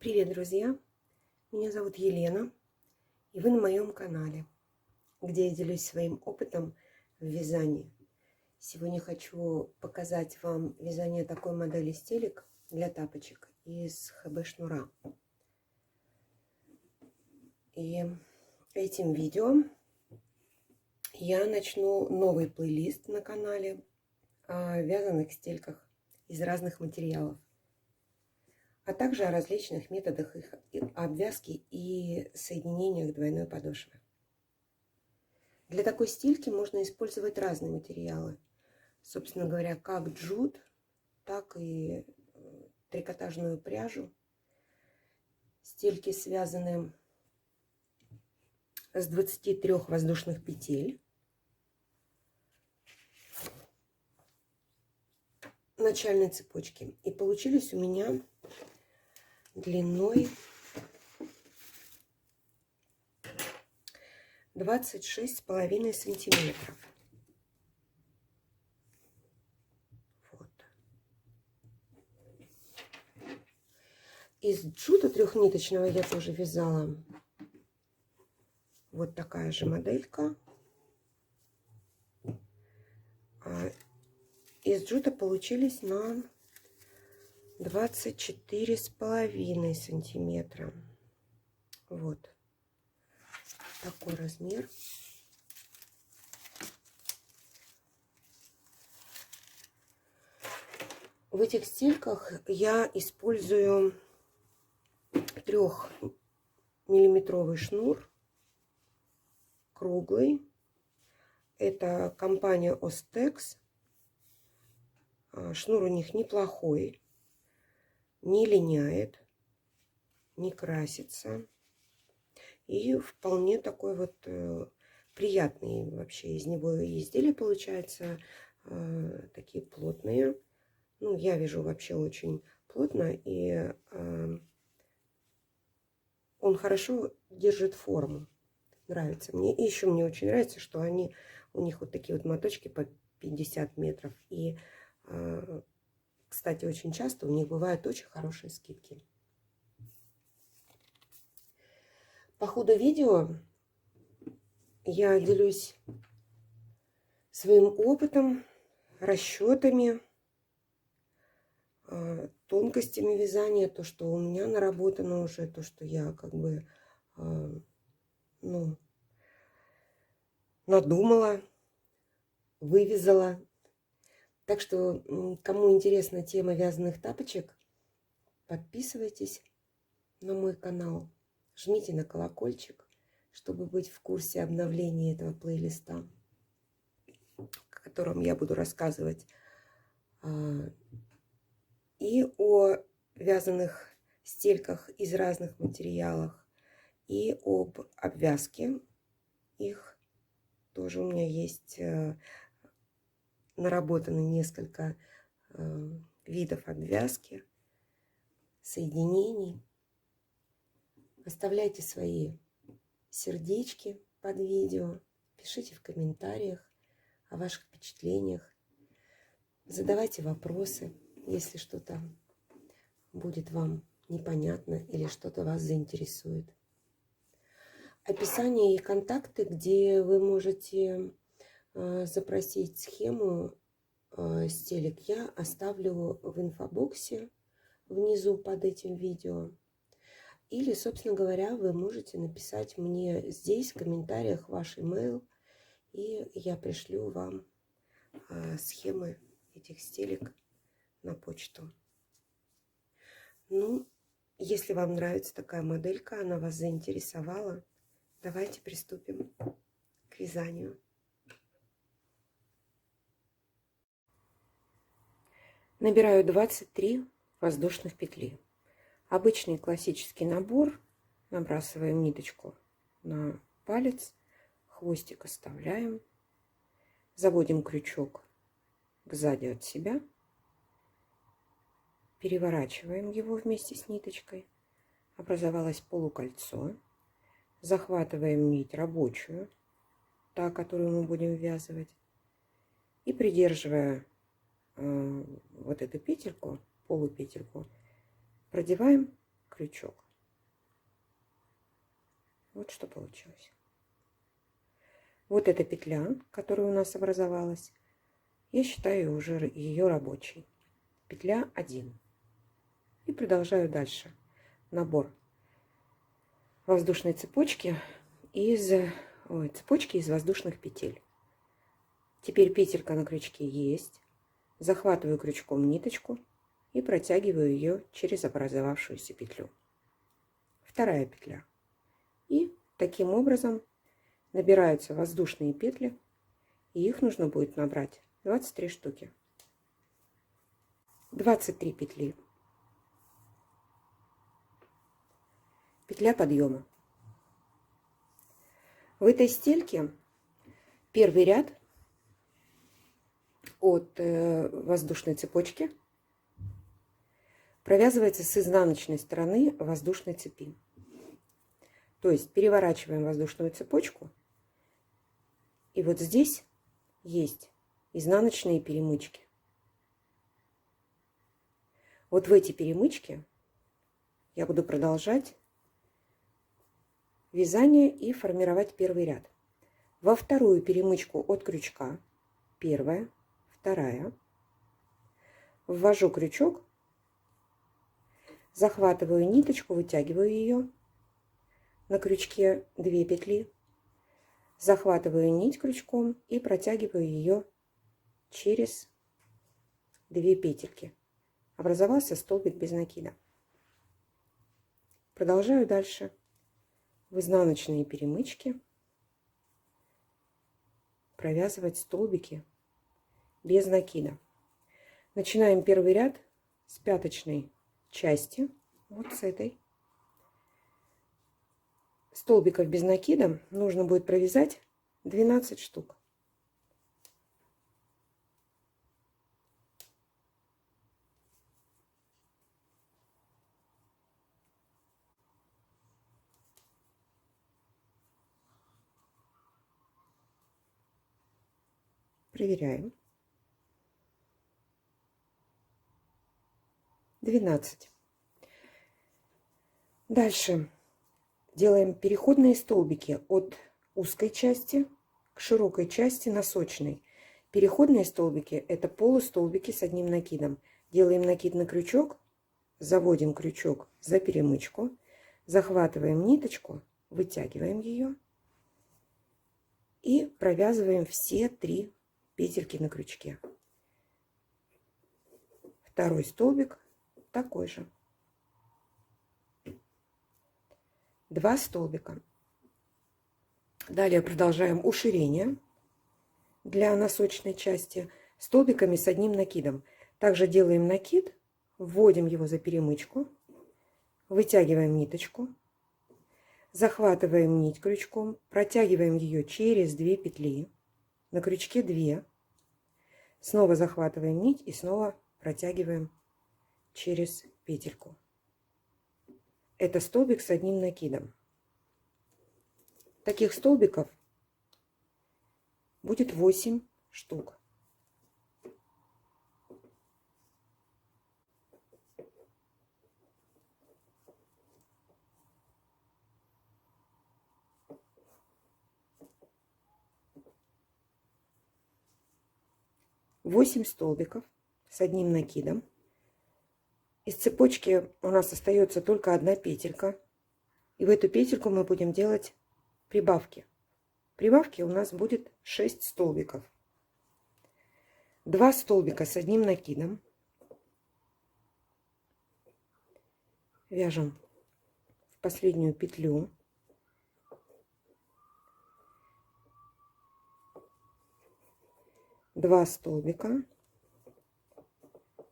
Привет, друзья! Меня зовут Елена, и вы на моем канале, где я делюсь своим опытом в вязании. Сегодня хочу показать вам вязание такой модели стелек для тапочек из ХБ шнура. И этим видео я начну новый плейлист на канале о вязаных стельках из разных материалов, а также о различных методах их обвязки и соединениях двойной подошвы. Для такой стельки можно использовать разные материалы. Собственно говоря, как джут, так и трикотажную пряжу. Стельки связаны с 23 воздушных петель. Начальной цепочки. И получились у меня длиной 26,5 сантиметров. Вот. Из джута трехниточного я тоже вязала вот такая же моделька. Из джута получились на 24,5 сантиметра. Вот такой размер. В этих стельках я использую 3-миллиметровый шнур, круглый. Это компания Ostex. Шнур у них неплохой, не линяет, не красится. И вполне такой вот приятный вообще из него изделия получается. Такие плотные. Ну, я вяжу вообще очень плотно, и он хорошо держит форму. Нравится мне. И еще мне очень нравится, что у них вот такие вот моточки по 50 метров. И, кстати, очень часто у них бывают очень хорошие скидки. По ходу видео я делюсь своим опытом, расчетами, тонкостями вязания, то, что у меня наработано уже, то, что я как бы надумала, вывязала. Так что, кому интересна тема вязаных тапочек, подписывайтесь на мой канал, жмите на колокольчик, чтобы быть в курсе обновления этого плейлиста, в котором я буду рассказывать и о вязаных стельках из разных материалов, и об обвязке их. Тоже у меня есть наработаны несколько видов обвязки, соединений. Оставляйте свои сердечки под видео, пишите в комментариях о ваших впечатлениях, задавайте вопросы, если что-то будет вам непонятно или что-то вас заинтересует. Описание и контакты, где вы можете запросить схему стелек, я оставлю в инфобоксе внизу под этим видео. Или, собственно говоря, вы можете написать мне здесь в комментариях ваш email, и я пришлю вам схемы этих стелек на почту. Ну, если вам нравится такая моделька, она вас заинтересовала, давайте приступим к вязанию. Набираю 23 воздушных петли. Обычный классический набор. Набрасываем ниточку на палец, хвостик оставляем, заводим крючок сзади от себя, переворачиваем его вместе с ниточкой. Образовалось полукольцо. Захватываем нить рабочую, та, которую мы будем ввязывать, и придерживая вот эту петельку, полупетельку, продеваем крючок. Вот что получилось. Вот эта петля, которая у нас образовалась, я считаю уже ее рабочей. Петля 1. И продолжаю дальше. Набор воздушной цепочки из воздушных петель. Теперь петелька на крючке есть. Захватываю крючком ниточку и протягиваю ее через образовавшуюся петлю. Вторая петля. И таким образом набираются воздушные петли, и их нужно будет набрать 23 штуки. 23 петли. Петля подъема. В этой стельке первый ряд от воздушной цепочки провязывается с изнаночной стороны воздушной цепи. То есть переворачиваем воздушную цепочку, и вот здесь есть изнаночные перемычки. Вот в эти перемычки я буду продолжать вязание и формировать первый ряд. Во вторую перемычку от крючка, первая, вторая, ввожу крючок, захватываю ниточку, вытягиваю ее, на крючке 2 петли, захватываю нить крючком и протягиваю ее через 2 петельки. Образовался столбик без накида. Продолжаю дальше в изнаночные перемычки провязывать столбики без накида. Начинаем первый ряд с пяточной части, вот с этой. Столбиков без накида нужно будет провязать 12 штук. Проверяем. 12. Дальше делаем переходные столбики от узкой части к широкой части носочной. Переходные столбики – это полустолбики с одним накидом. Делаем накид на крючок, заводим крючок за перемычку, захватываем ниточку, вытягиваем ее и провязываем все 3 петельки на крючке. Второй столбик такой же. 2 столбика. Далее продолжаем уширение для носочной части столбиками с одним накидом. Также делаем накид, вводим его за перемычку, вытягиваем ниточку, захватываем нить крючком, протягиваем ее через 2 петли, на крючке 2, снова захватываем нить и снова протягиваем через петельку. Это столбик с одним накидом. Таких столбиков будет 8 штук. Восемь столбиков с одним накидом. Из цепочки у нас остается только одна петелька. И в эту петельку мы будем делать прибавки. Прибавки у нас будет 6 столбиков. 2 столбика с одним накидом. Вяжем в последнюю петлю. Два столбика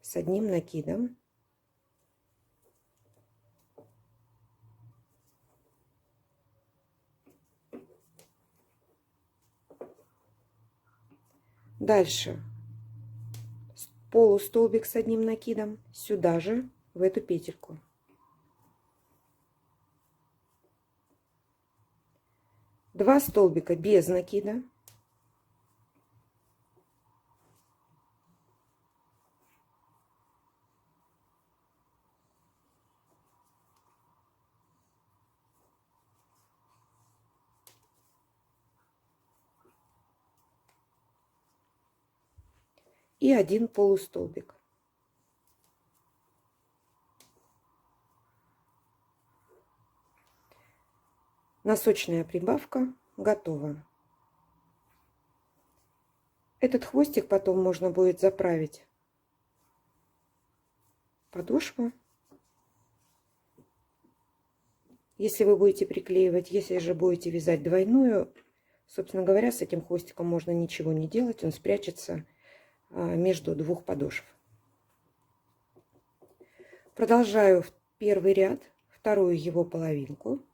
с одним накидом. Дальше полустолбик с одним накидом сюда же, в эту петельку. Два столбика без накида. и 1 полустолбик. Носочная прибавка готова. Этот хвостик потом можно будет заправить в подошву, если вы будете приклеивать. Если же будете вязать двойную, собственно говоря, с этим хвостиком можно ничего не делать, он спрячется между двух подошв. Продолжаю первый ряд, вторую его половинку.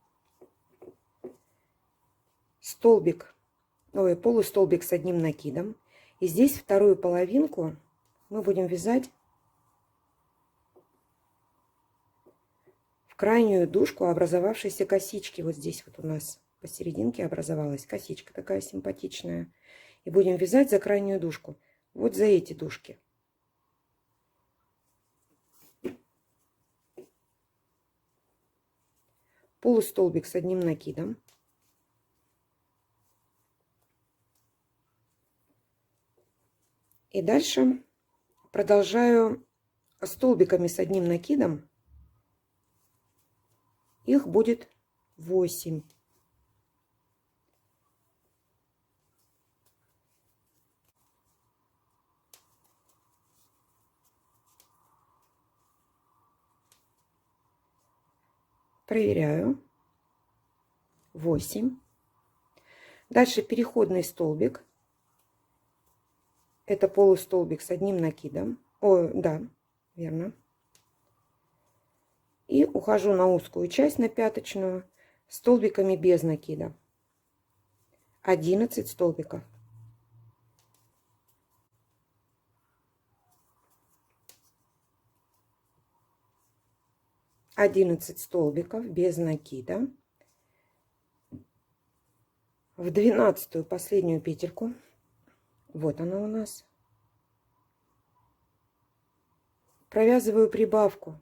Столбик, полустолбик с одним накидом. И здесь вторую половинку мы будем вязать в крайнюю дужку образовавшейся косички. Вот здесь вот у нас посерединке образовалась косичка такая симпатичная. И будем вязать за крайнюю дужку. Вот за эти дужки. Полустолбик с одним накидом. И дальше продолжаю столбиками с одним накидом. Их будет 8. Проверяю. 8. Дальше переходный столбик. Это полустолбик с одним накидом. Да, верно. И ухожу на узкую часть, на пяточную, столбиками без накида. 11 столбиков. Столбиков без накида. В 12-ю последнюю петельку. Вот она у нас. Провязываю прибавку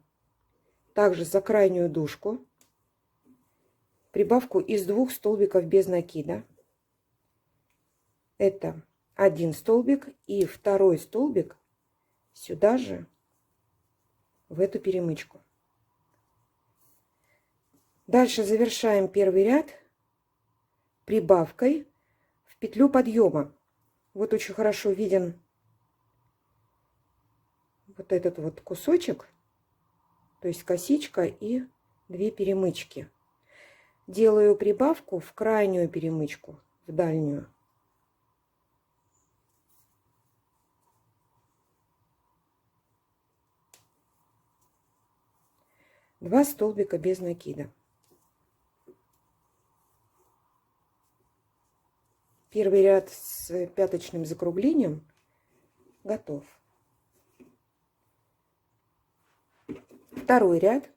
также за крайнюю дужку. Прибавку из 2 столбиков без накида. Это 1 столбик и второй столбик сюда же, в эту перемычку. Дальше завершаем первый ряд прибавкой в петлю подъема. Вот очень хорошо виден вот этот вот кусочек, то есть косичка и 2 перемычки. Делаю прибавку в крайнюю перемычку, в дальнюю. Два столбика без накида. Первый ряд с пяточным закруглением готов. Второй ряд.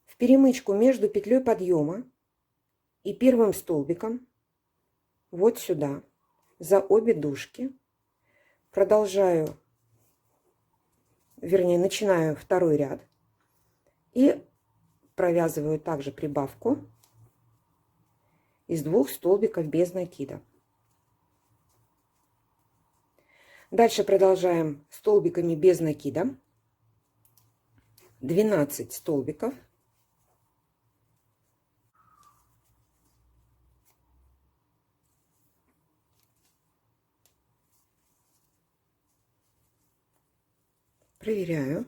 В перемычку между петлей подъема и первым столбиком вот сюда, за обе дужки, продолжаю, вернее, начинаю второй ряд и провязываю также прибавку из 2 столбиков без накида. Дальше продолжаем столбиками без накида. 12 столбиков. Проверяю.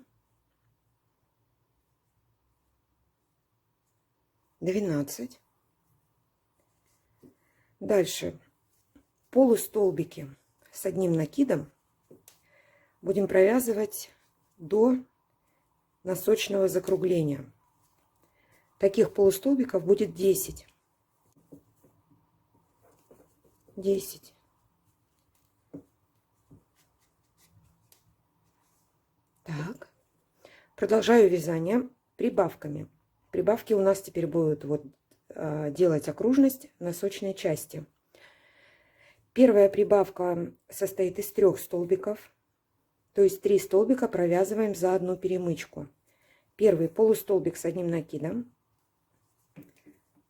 12. Дальше полустолбики с одним накидом будем провязывать до носочного закругления. Таких полустолбиков будет 10. 10. Так. Продолжаю вязание прибавками. Прибавки у нас теперь будут вот делать окружность носочной части. Первая прибавка состоит из 3 столбиков, то есть 3 столбика провязываем за одну перемычку. Первый полустолбик с одним накидом,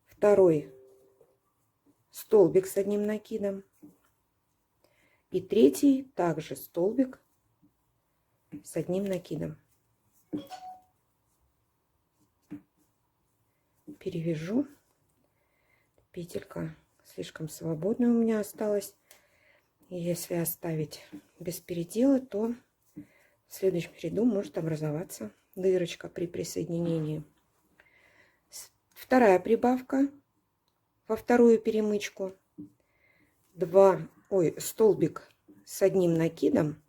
второй столбик с одним накидом. И третий также столбик с одним накидом. Перевяжу. Петелька слишком свободная у меня осталась. И если оставить без передела, то в следующем ряду может образоваться дырочка при присоединении. Вторая прибавка во вторую перемычку. Столбик с одним накидом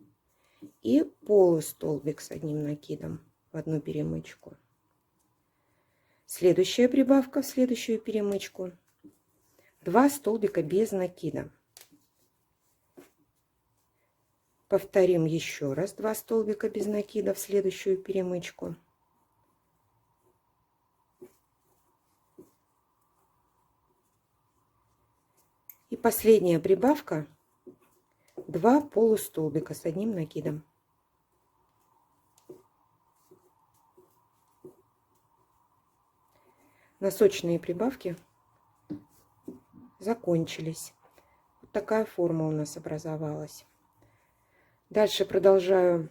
и полустолбик с одним накидом в одну перемычку. Следующая прибавка в следующую перемычку. 2 столбика без накида. Повторим еще раз 2 столбика без накида в следующую перемычку. И последняя прибавка 2 полустолбика с одним накидом. Носочные прибавки закончились. Вот такая форма у нас образовалась. Дальше продолжаю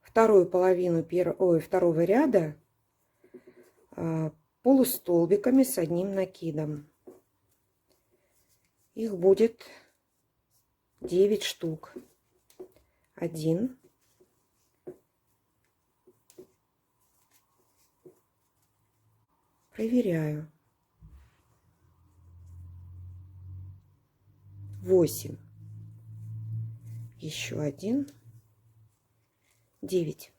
вторую половину второго ряда полустолбиками с одним накидом. Их будет 9 штук. 1, 4, 8, еще 1, 9.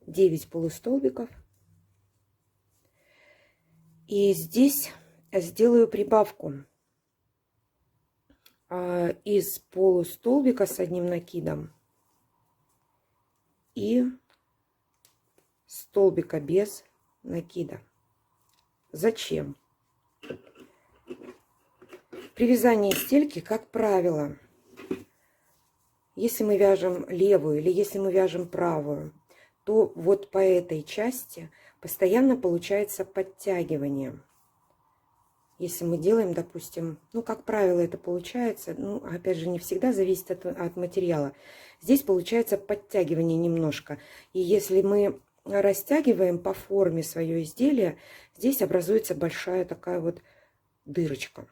9 полустолбиков. И здесь сделаю прибавку из полустолбика с одним накидом и столбика без накида. Зачем? При вязании стельки, как правило, если мы вяжем левую или если мы вяжем правую, то вот по этой части постоянно получается подтягивание. Если мы делаем, допустим, как правило, это получается, опять же, не всегда зависит от материала. Здесь получается подтягивание немножко. И если мы растягиваем по форме свое изделие, здесь образуется большая такая вот дырочка.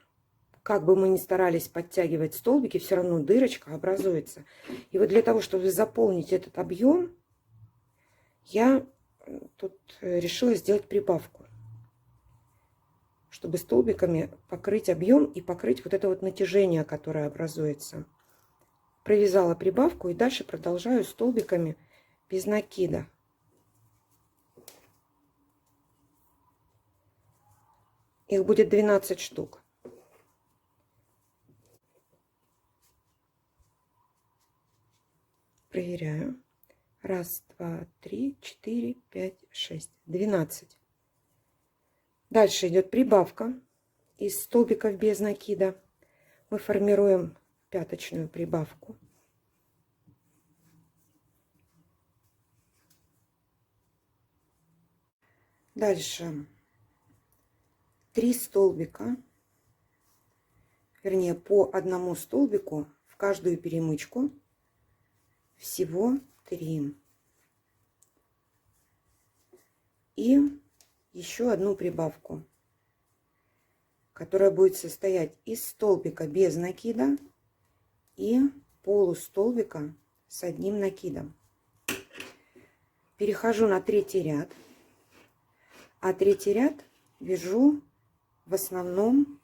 Как бы мы ни старались подтягивать столбики, все равно дырочка образуется. И вот для того, чтобы заполнить этот объем, я тут решила сделать прибавку, чтобы столбиками покрыть объем и покрыть вот это вот натяжение, которое образуется. Провязала прибавку и дальше продолжаю столбиками без накида. Их будет 12 штук. Проверяю. 1, 2, 3, 4, 5, 6. 12. Дальше идет прибавка из столбиков без накида. Мы формируем пяточную прибавку. Дальше 3 столбика, вернее по одному столбику в каждую перемычку. Всего 3. И еще одну прибавку, которая будет состоять из столбика без накида и полустолбика с одним накидом. Перехожу на третий ряд, а третий ряд вяжу в основном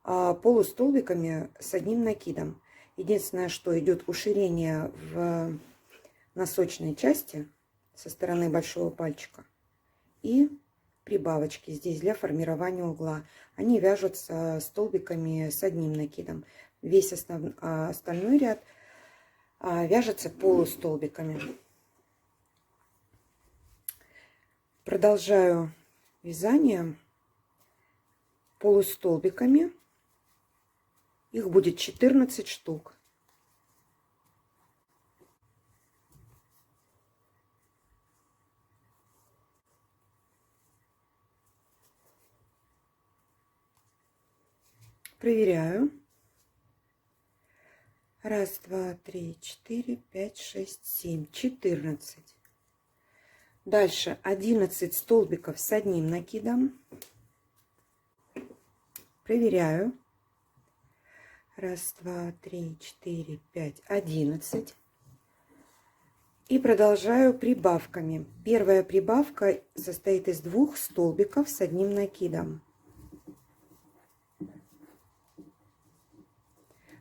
полустолбиками с одним накидом. Единственное, что идет уширение в носочной части со стороны большого пальчика и прибавочки здесь для формирования угла. Они вяжутся столбиками с одним накидом. Весь остальной ряд вяжется полустолбиками. Продолжаю вязание полустолбиками. Их будет 14 штук. Проверяю. 1, 2, 3, 4, 5, 6, 7, 14. Дальше 11 столбиков с одним накидом. Проверяю. 1, 2, 3, 4, 5, 11. И продолжаю прибавками. Первая прибавка состоит из 2 столбиков с одним накидом.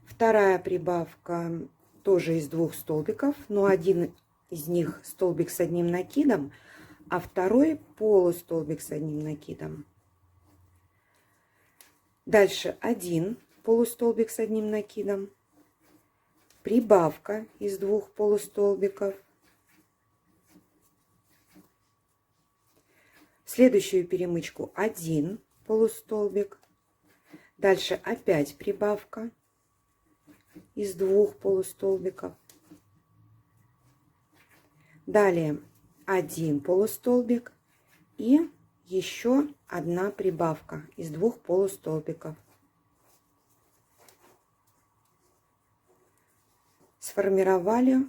Вторая прибавка тоже из 2 столбиков, но один из них столбик с одним накидом, а второй полустолбик с одним накидом. Дальше 1 полустолбик с одним накидом, прибавка из 2 полустолбиков. В следующую перемычку 1 полустолбик. Дальше опять прибавка из 2 полустолбиков. Далее 1 полустолбик и еще одна прибавка из 2 полустолбиков. Сформировали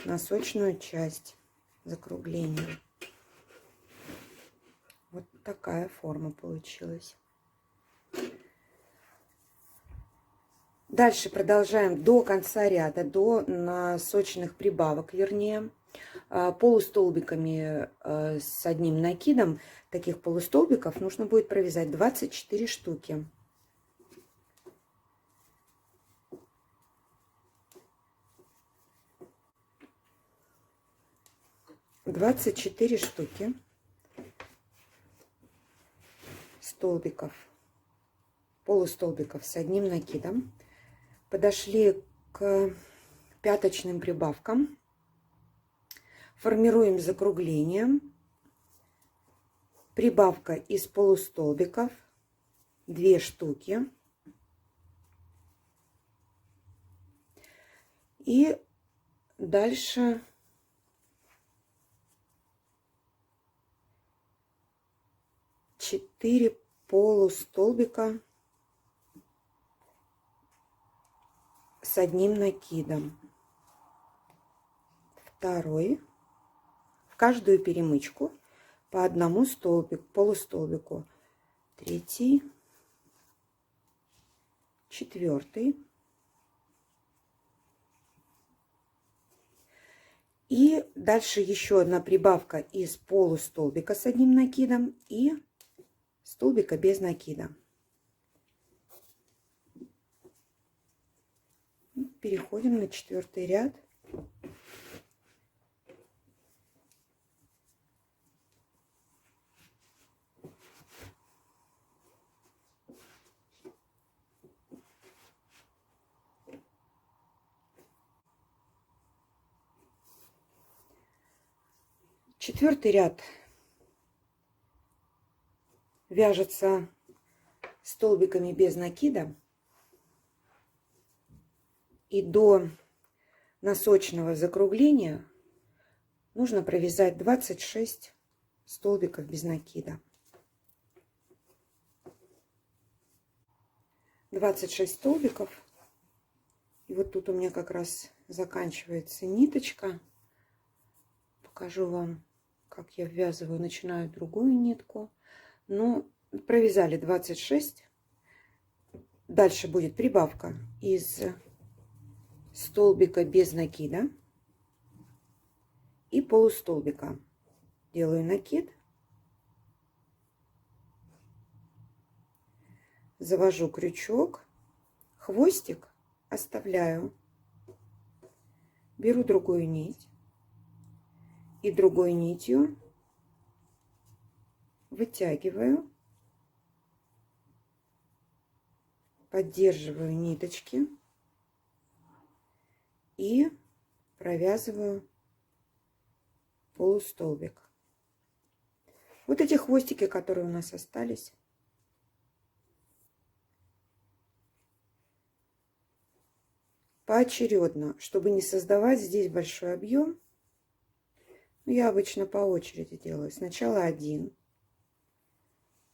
носочную часть закругления. Вот такая форма получилась. Дальше продолжаем до конца ряда, до носочных прибавок, вернее, полустолбиками с одним накидом. Таких полустолбиков нужно будет провязать 24 штуки. Столбиков, полустолбиков с одним накидом. Подошли к пяточным прибавкам. Формируем закругление. Прибавка из полустолбиков 2 штуки. И дальше четыре полустолбика с одним накидом. Второй. В каждую перемычку по одному полустолбику. Третий, четвертый. И дальше еще одна прибавка из полустолбика с одним накидом и столбика без накида. Переходим на 4-й ряд. Четвертый ряд вяжется столбиками без накида. И до носочного закругления нужно провязать 26 столбиков без накида. 26 столбиков. И вот тут у меня как раз заканчивается ниточка. Покажу вам, как я ввязываю. Начинаю другую нитку. Ну, провязали 26. Дальше будет прибавка из столбика без накида и полустолбика. Делаю накид, завожу крючок, хвостик оставляю, беру другую нить и другой нитью вытягиваю, поддерживаю ниточки и провязываю полустолбик. Вот эти хвостики, которые у нас остались, поочередно, чтобы не создавать здесь большой объем. Я обычно по очереди делаю. Сначала один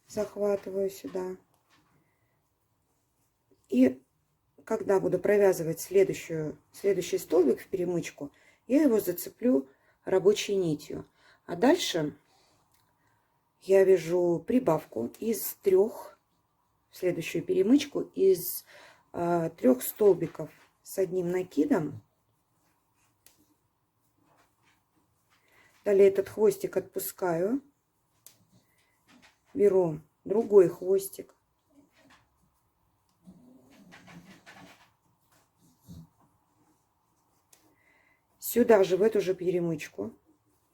захватываю сюда, И когда буду провязывать следующий столбик в перемычку, я его зацеплю рабочей нитью. А дальше я вяжу прибавку из 3, в следующую перемычку, из 3 столбиков с одним накидом. Далее этот хвостик отпускаю, беру другой хвостик, сюда же, в эту же перемычку,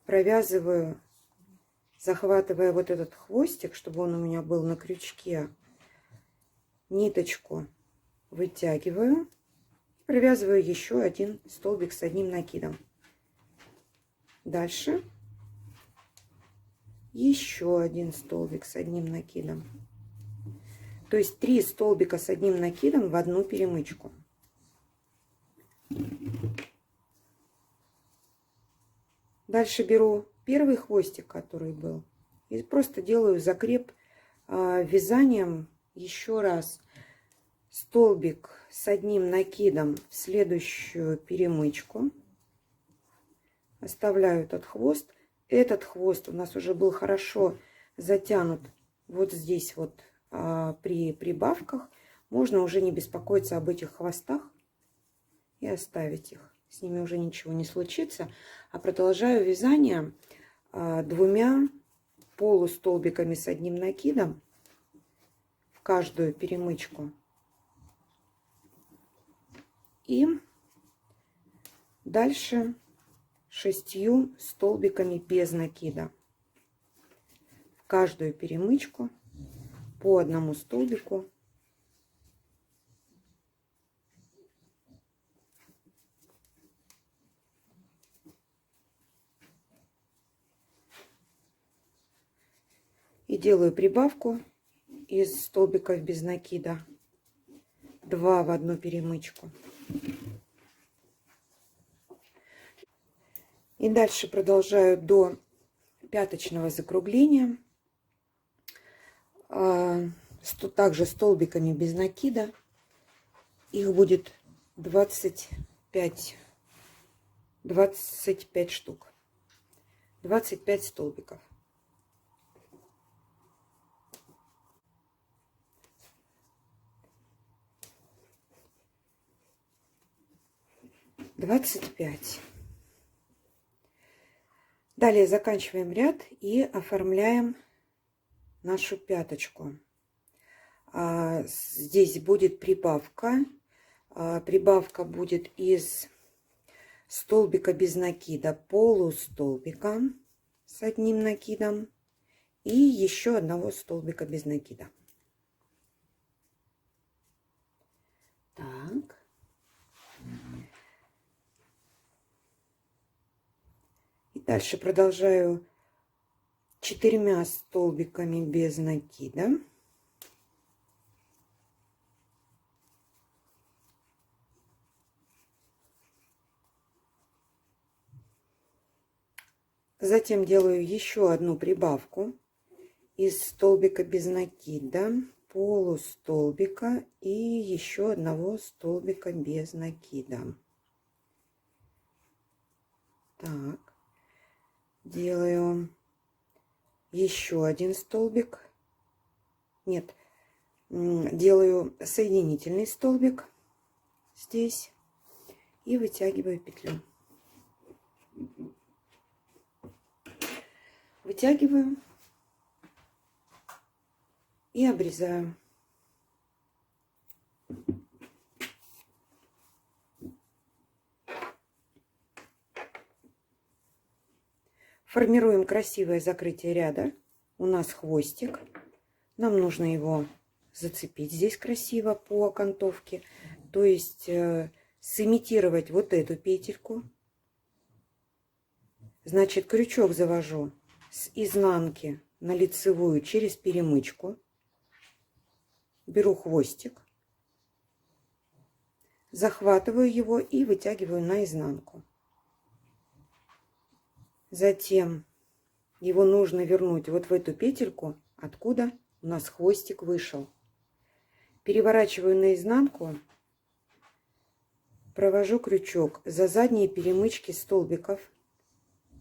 провязываю, захватывая вот этот хвостик, чтобы он у меня был на крючке, ниточку вытягиваю, провязываю еще один столбик с одним накидом. Дальше еще один столбик с одним накидом. То есть 3 столбика с одним накидом в одну перемычку. Дальше беру первый хвостик, который был, и просто делаю закреп вязанием еще раз. Столбик с одним накидом в следующую перемычку. Оставляю этот хвост. Этот хвост у нас уже был хорошо затянут вот здесь вот при прибавках. Можно уже не беспокоиться об этих хвостах и оставить их. С ними уже ничего не случится. А продолжаю вязание 2 полустолбиками с одним накидом в каждую перемычку. И дальше 6 столбиками без накида в каждую перемычку по одному столбику. И делаю прибавку из столбиков без накида 2 в одну перемычку. И дальше продолжаю до пяточного закругления. Также столбиками без накида. Их будет 25 штук. 25 столбиков. Далее заканчиваем ряд и оформляем нашу пяточку. Здесь будет прибавка. Прибавка будет из столбика без накида, полустолбика с одним накидом и еще одного столбика без накида. Так. Дальше продолжаю 4 столбиками без накида. Затем делаю еще одну прибавку из столбика без накида, полустолбика и еще одного столбика без накида. Так. Делаю еще один столбик. Нет, делаю соединительный столбик здесь и вытягиваю петлю. Вытягиваю и обрезаю. Формируем красивое закрытие ряда. У нас хвостик. Нам нужно его зацепить здесь красиво по окантовке. То есть сымитировать вот эту петельку. Значит, крючок завожу с изнанки на лицевую через перемычку. Беру хвостик. Захватываю его и вытягиваю наизнанку. Затем его нужно вернуть вот в эту петельку, откуда у нас хвостик вышел. Переворачиваю наизнанку, провожу крючок за задние перемычки столбиков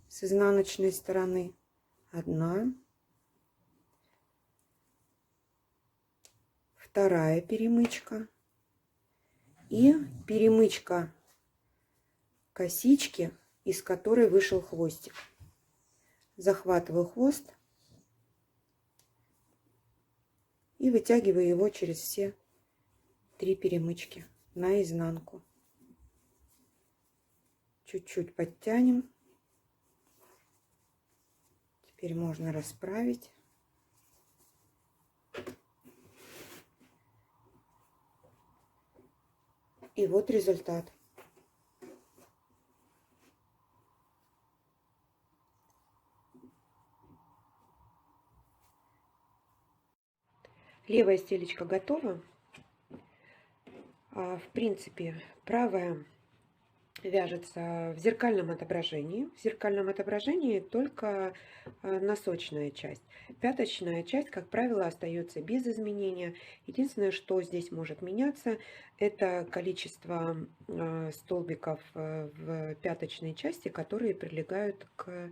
с изнаночной стороны. Одна, вторая перемычка и перемычка косички, из которой вышел хвостик. Захватываю хвост и вытягиваю его через все 3 перемычки наизнанку. Чуть-чуть подтянем. Теперь можно расправить. И вот результат. Левая стелечка готова. В принципе, правая вяжется в зеркальном отображении. В зеркальном отображении только носочная часть. Пяточная часть, как правило, остается без изменения. Единственное, что здесь может меняться, это количество столбиков в пяточной части, которые прилегают к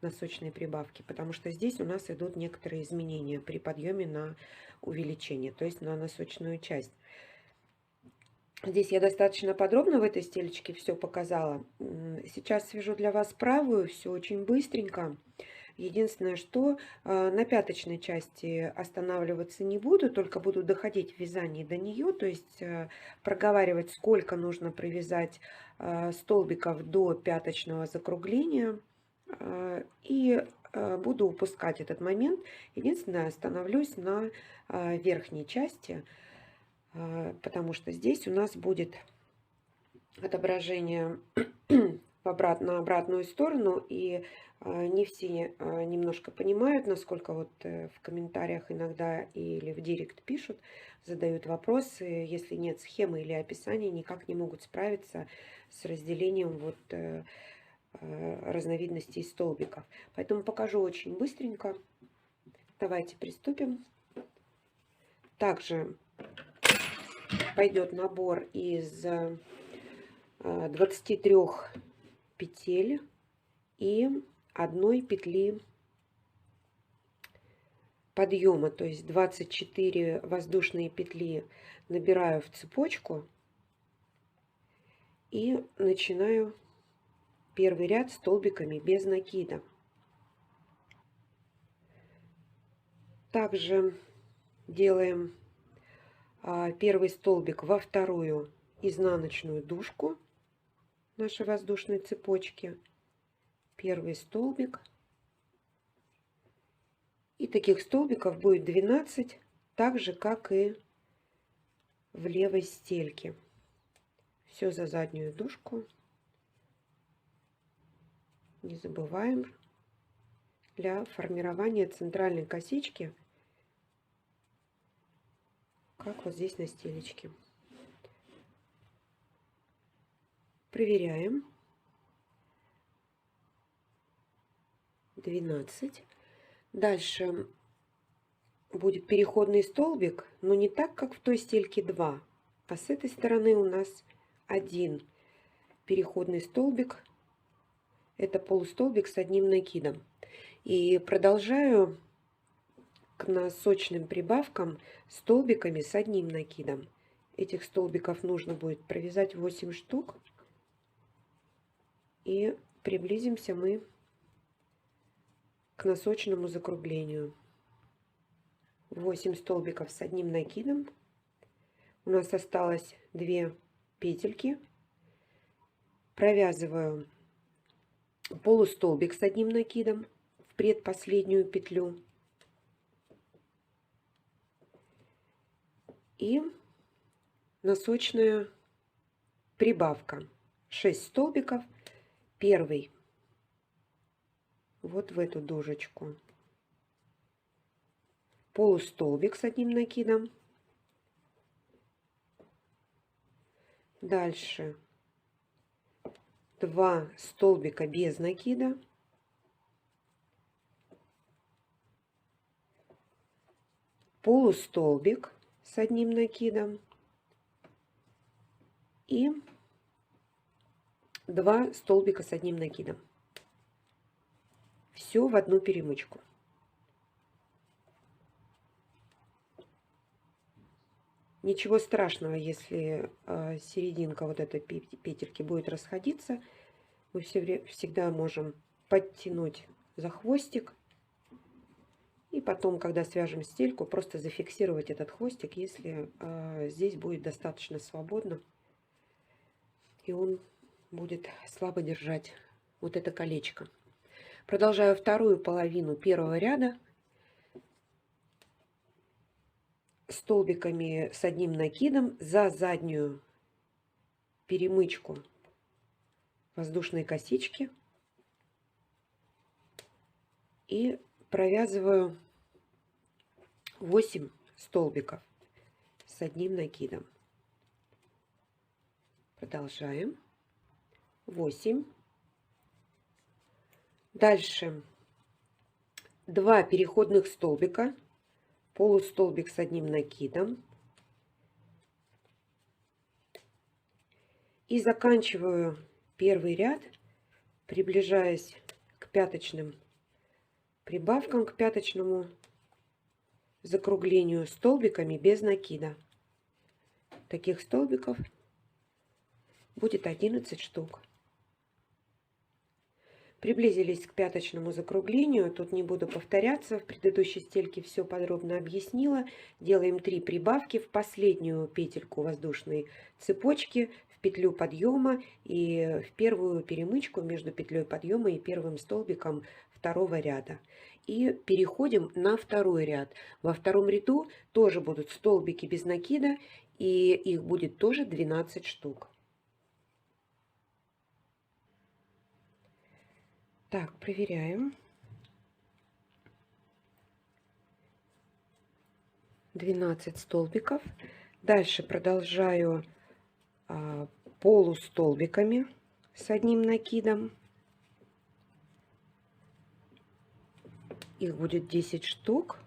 носочной прибавке, потому что здесь у нас идут некоторые изменения при подъеме на увеличение, то есть на носочную часть. Здесь я достаточно подробно в этой стелечке все показала. Сейчас свяжу для вас правую, все очень быстренько. Единственное, что на пяточной части останавливаться не буду, только буду доходить в вязании до нее, то есть проговаривать, сколько нужно провязать столбиков до пяточного закругления. И буду упускать этот момент. Единственное, остановлюсь на верхней части, потому что здесь у нас будет отображение на обратную сторону, и не все немножко понимают, насколько вот в комментариях иногда или в директ пишут, задают вопросы, если нет схемы или описания, никак не могут справиться с разделением вот разновидностей столбиков. Поэтому покажу очень быстренько. Давайте приступим. Также пойдет набор из 23 петель и 1 петли подъема, то есть 24 воздушные петли набираю в цепочку и начинаю первый ряд столбиками без накида. Также делаем первый столбик во вторую изнаночную дужку нашей воздушной цепочки. Первый столбик. И таких столбиков будет 12, так же как и в левой стельке. Все за заднюю дужку. Не забываем для формирования центральной косички, как вот здесь на стелечке. Проверяем. 12. Дальше будет переходный столбик, но не так, как в той стельке 2, а с этой стороны у нас 1 переходный столбик. Это полустолбик с 1 накидом. И продолжаю к носочным прибавкам столбиками с 1 накидом. Этих столбиков нужно будет провязать 8 штук. И приблизимся мы к носочному закруглению. 8 столбиков с 1 накидом. У нас осталось 2 петельки. Провязываю полустолбик с 1 накидом в предпоследнюю петлю и носочная прибавка. 6 столбиков. Первый вот в эту дужечку, полустолбик с 1 накидом. Дальше 2 столбика без накида, полустолбик с одним накидом и 2 столбика с одним накидом. Все в одну перемычку. Ничего страшного, если серединка вот этой петельки будет расходиться. Мы всегда можем подтянуть за хвостик. И потом, когда свяжем стельку, просто зафиксировать этот хвостик, если здесь будет достаточно свободно. И он будет слабо держать вот это колечко. Продолжаю вторую половину первого ряда столбиками с одним накидом за заднюю перемычку воздушной косички и провязываю 8 столбиков с одним накидом. Продолжаем. 8. Дальше 2 переходных столбика, полустолбик с одним накидом. И заканчиваю первый ряд, приближаясь к пяточным прибавкам, к пяточному закруглению столбиками без накида. Таких столбиков будет 11 штук. Приблизились к пяточному закруглению. Тут не буду повторяться. В предыдущей стельке все подробно объяснила. Делаем 3 прибавки в последнюю петельку воздушной цепочки, в петлю подъема и в первую перемычку между петлей подъема и первым столбиком второго ряда. И переходим на второй ряд. Во втором ряду тоже будут столбики без накида, и их будет тоже 12 штук. Так, проверяем. 12 столбиков. Дальше продолжаю полустолбиками с одним накидом. Их будет 10 штук.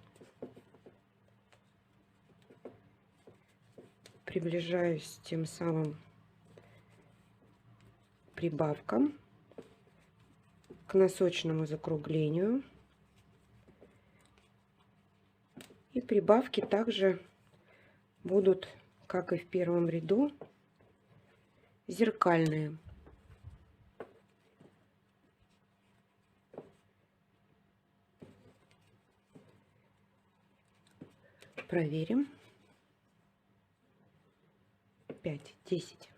Приближаюсь тем самым прибавкам к носочному закруглению. И прибавки также будут, как и в первом ряду, зеркальные. Проверим. 5, 10.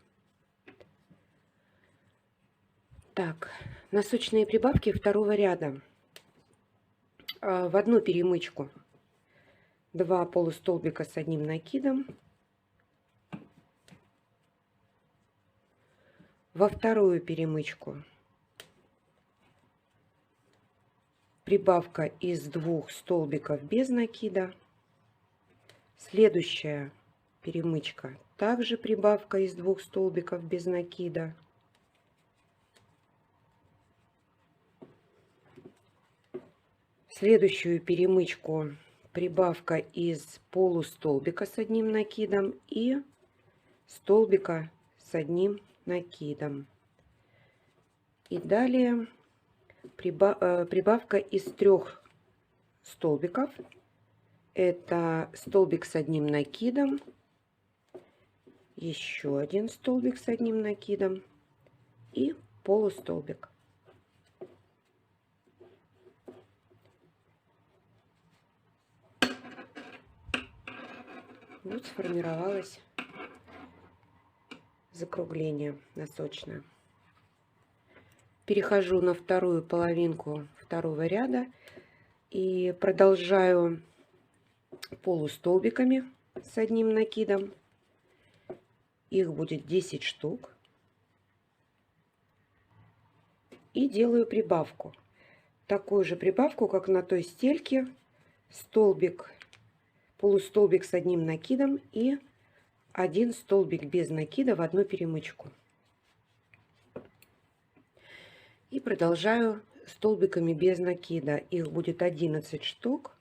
Так, носочные прибавки второго ряда. В одну перемычку 2 полустолбика с одним накидом. Во вторую перемычку прибавка из 2 столбиков без накида. Следующая перемычка также прибавка из 2 столбиков без накида. Следующую перемычку прибавка из полустолбика с одним накидом и столбика с одним накидом. И далее прибавка из 3 столбиков. Это столбик с одним накидом, еще один столбик с одним накидом и полустолбик. Вот сформировалось закругление носочное. Перехожу на вторую половинку второго ряда и продолжаю полустолбиками с одним накидом. Их будет 10 штук. И делаю прибавку. Такую же прибавку, как на той стельке. Столбик, полустолбик с одним накидом и 1 столбик без накида в одну перемычку. И продолжаю столбиками без накида. Их будет 11 штук.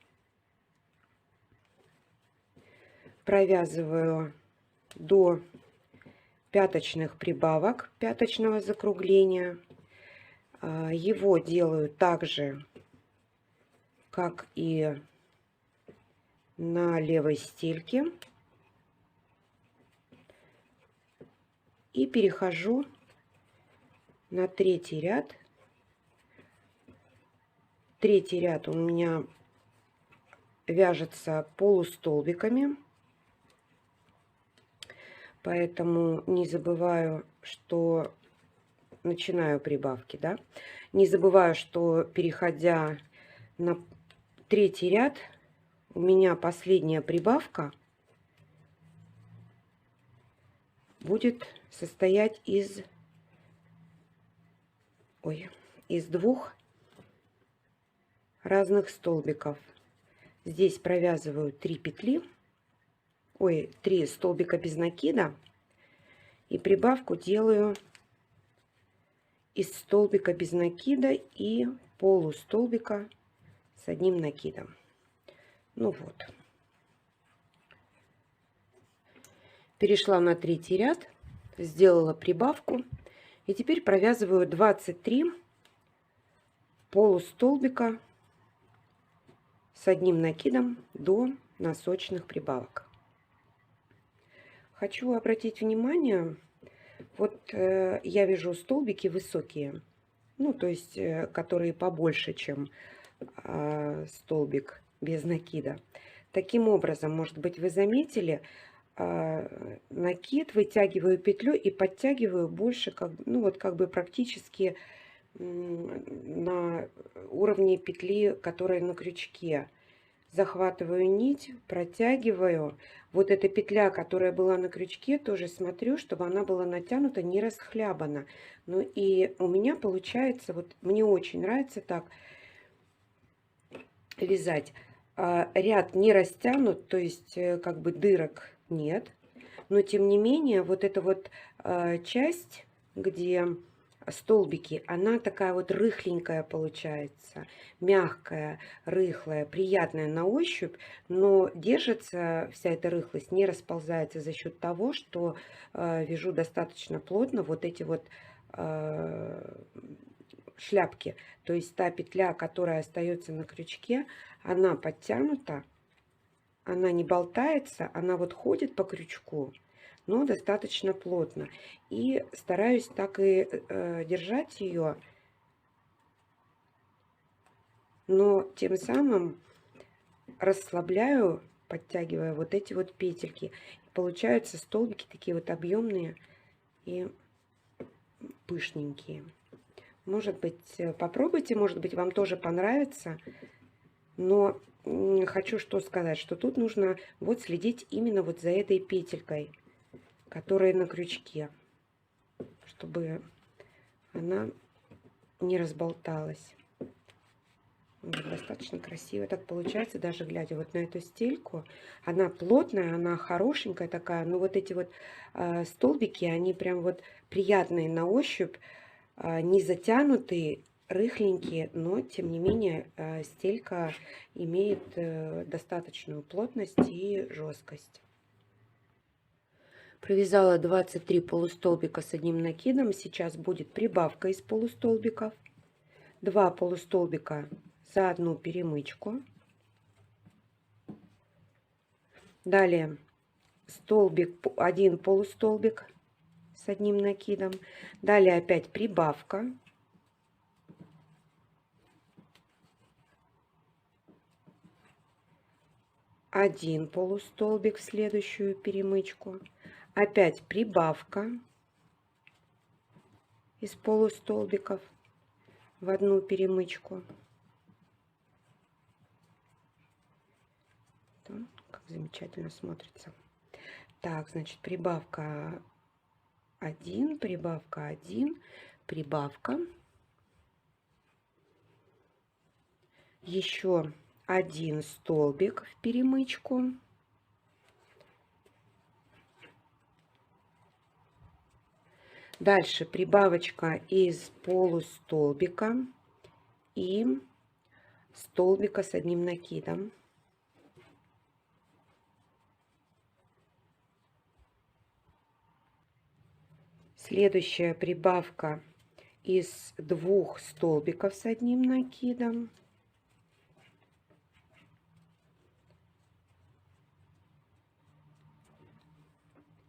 провязываю до пяточных прибавок, пяточного закругления. Его делаю так же, как и на левой стельке. И перехожу на третий ряд. Третий ряд у меня вяжется полустолбиками, поэтому не забываю, что начинаю прибавки, да? Не забываю, что переходя на третий ряд, у меня последняя прибавка будет состоять из двух разных столбиков. Здесь провязываю 3 петли, 3 столбика без накида, и прибавку делаю из столбика без накида и полустолбика с одним накидом. Ну вот. Перешла на третий ряд, сделала прибавку, и теперь провязываю 23 полустолбика с одним накидом до носочных прибавок. Хочу обратить внимание, вот я вяжу столбики высокие, ну то есть которые побольше, чем столбик без накида. Таким образом, может быть, вы заметили, накид вытягиваю петлю и подтягиваю больше, как бы практически на уровне петли, которая на крючке. Захватываю нить, протягиваю. Вот эта петля, которая была на крючке, тоже смотрю, чтобы она была натянута, не расхлябана. Ну и у меня получается, вот мне очень нравится так вязать. Ряд не растянут, то есть как бы дырок нет. Но тем не менее, вот эта вот часть, где столбики, она такая вот рыхленькая получается, мягкая, рыхлая, приятная на ощупь, но держится вся эта рыхлость, не расползается за счет того, что вяжу достаточно плотно вот эти вот шляпки. То есть та петля, которая остается на крючке, она подтянута, она не болтается, она вот ходит по крючку, но достаточно плотно. И стараюсь так и держать ее, но тем самым расслабляю, подтягивая вот эти вот петельки. Получаются столбики такие вот объемные и пышненькие. Может быть, попробуйте, может быть, вам тоже понравится. Но хочу что сказать, что тут нужно вот следить именно вот за этой петелькой, которая на крючке, чтобы она не разболталась. Вот, достаточно красиво так получается, даже глядя вот на эту стельку. Она плотная, она хорошенькая такая, но вот эти вот столбики, они прям вот приятные на ощупь, не затянутые, рыхленькие, но тем не менее стелька имеет достаточную плотность и жесткость. Провязала 23 полустолбика с одним накидом. Сейчас будет прибавка из полустолбиков. 2 полустолбика за одну перемычку. Далее столбик, 1 полустолбик с одним накидом. Далее опять прибавка. Один полустолбик в следующую перемычку. Опять прибавка из полустолбиков в одну перемычку. Как замечательно смотрится. Так, значит, прибавка 1, прибавка 1, прибавка. Еще 1 столбик в перемычку. Дальше прибавочка из полустолбика и столбика с одним накидом. Следующая прибавка из 2 столбиков с одним накидом.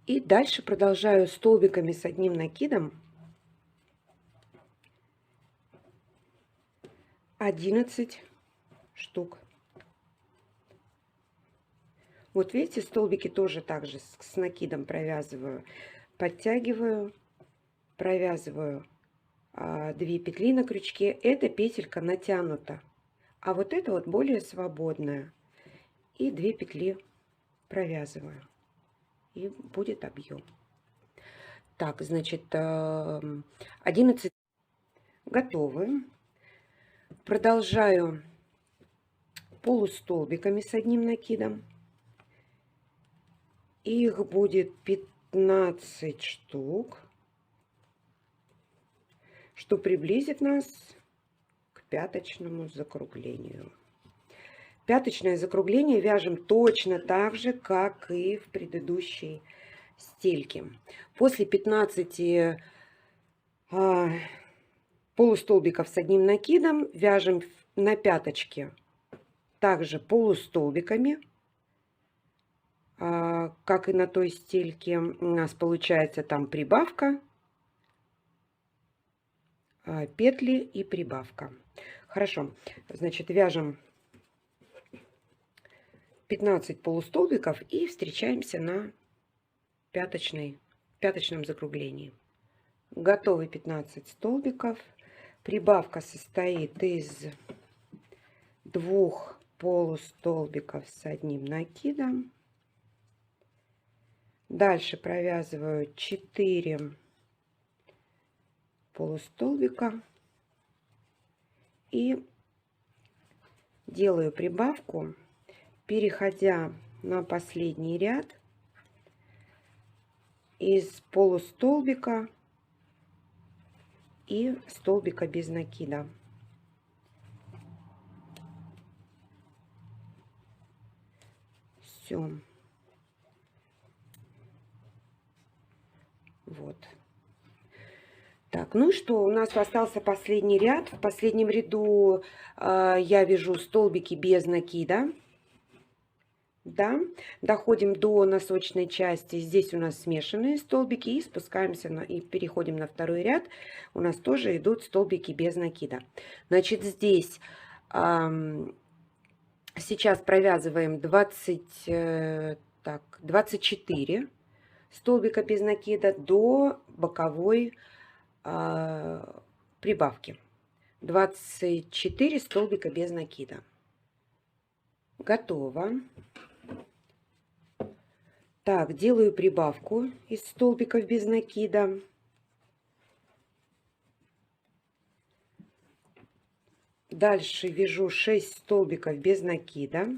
И дальше продолжаю столбиками с одним накидом 11 штук. Вот видите, столбики тоже также с накидом провязываю, подтягиваю, провязываю 2 петли на крючке. Эта петелька натянута, а вот это вот более свободная. И 2 петли провязываю, и будет объем. Так, значит, 11 готовы. Продолжаю полустолбиками с одним накидом. Их будет 15 штук, что приблизит нас к пяточному закруглению. Пяточное закругление вяжем точно так же, как и в предыдущей стельке. После 15 полустолбиков с одним накидом вяжем на пяточке также полустолбиками, как и на той стельке. У нас получается там прибавка, петли и прибавка. Хорошо, значит, вяжем 15 полустолбиков и встречаемся на пяточном закруглении. Готовы 15 столбиков. Прибавка состоит из 2 полустолбиков с одним накидом. Дальше провязываю 4 полустолбика и делаю прибавку, переходя на последний ряд из полустолбика и столбика без накида. Все. Вот. Так, ну что, у нас остался последний ряд. В последнем ряду я вяжу столбики без накида. Да, доходим до носочной части. Здесь у нас смешанные столбики, и спускаемся и переходим на второй ряд. У нас тоже идут столбики без накида. Значит, здесь сейчас провязываем 24 столбика без накида до боковой прибавки. 24 столбика без накида. Готово. Так, делаю прибавку из столбиков без накида. Дальше вяжу 6 столбиков без накида.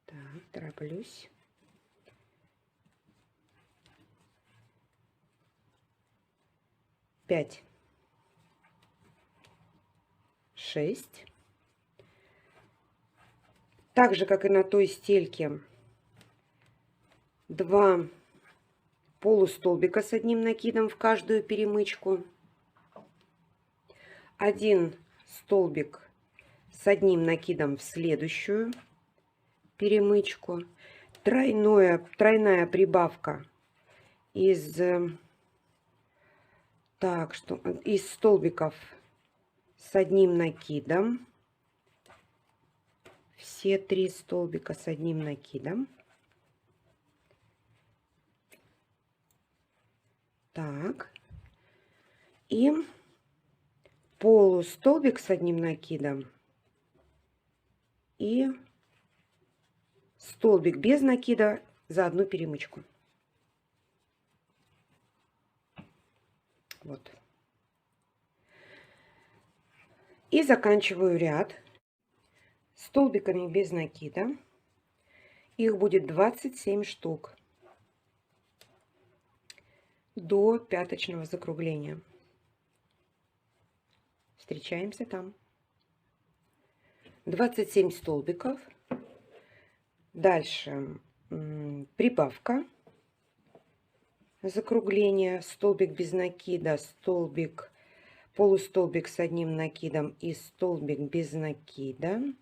Так, тороплюсь. Пять, 6. Так же, как и на той стельке, 2 полустолбика с одним накидом в каждую перемычку. 1 столбик с одним накидом в следующую перемычку. Тройная прибавка из столбиков с одним накидом. Все 3 столбика с одним накидом. Так. И полустолбик с одним накидом. И столбик без накида за одну перемычку. Вот. И заканчиваю ряд столбиками без накида. Их будет 27 штук до пяточного закругления. Встречаемся там. 27 столбиков Дальше прибавка, закругление, столбик без накида, столбик, полустолбик с одним накидом и столбик без накида.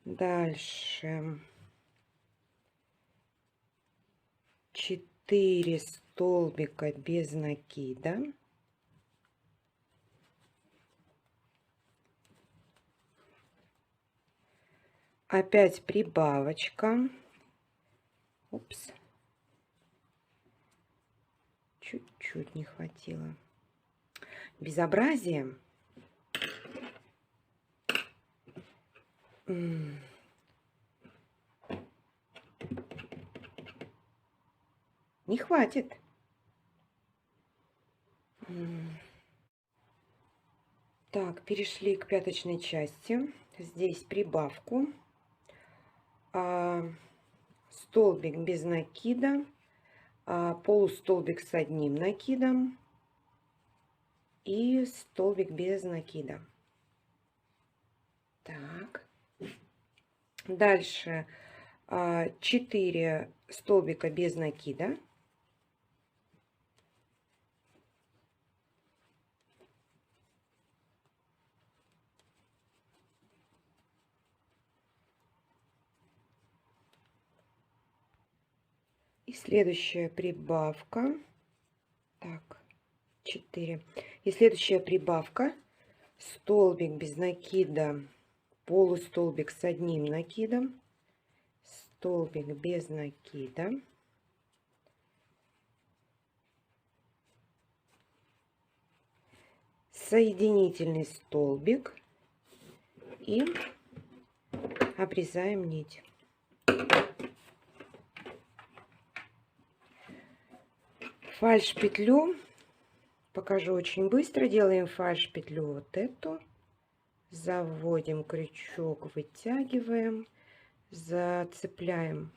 Дальше 4 столбика без накида. Опять прибавочка. Упс. Чуть-чуть не хватило. Безобразие. Не хватит. Так, перешли к пяточной части. Здесь прибавку. Столбик без накида. Полустолбик с одним накидом. И столбик без накида. Так. Дальше 4 столбика без накида. И следующая прибавка. Так, 4. И следующая прибавка. Столбик без накида. Полустолбик с одним накидом. Столбик без накида. Соединительный столбик. И обрезаем нить. Фальш-петлю покажу очень быстро. Делаем фальш-петлю вот эту. Заводим крючок, вытягиваем, зацепляем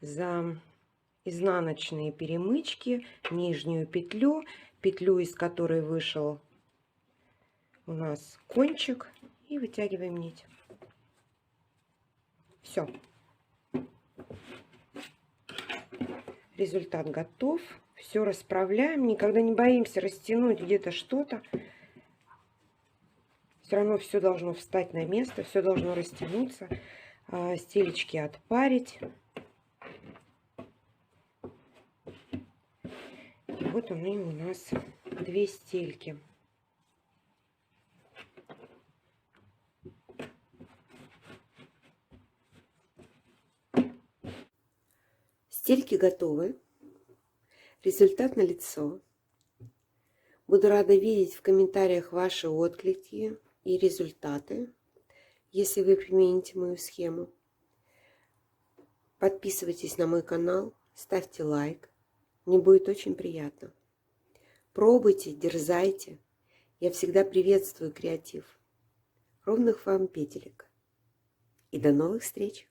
за изнаночные перемычки нижнюю петлю, петлю, из которой вышел у нас кончик, и вытягиваем нить. Все. Результат готов. Все расправляем. Никогда не боимся растянуть где-то что-то. Все равно все должно встать на место, все должно растянуться. Стелечки отпарить. И вот они у нас 2 стельки. Стельки готовы. Результат налицо. Буду рада видеть в комментариях ваши отклики и результаты, если вы примените мою схему. Подписывайтесь на мой канал, ставьте лайк. Мне будет очень приятно. Пробуйте, дерзайте. Я всегда приветствую креатив. Ровных вам петелек. И до новых встреч!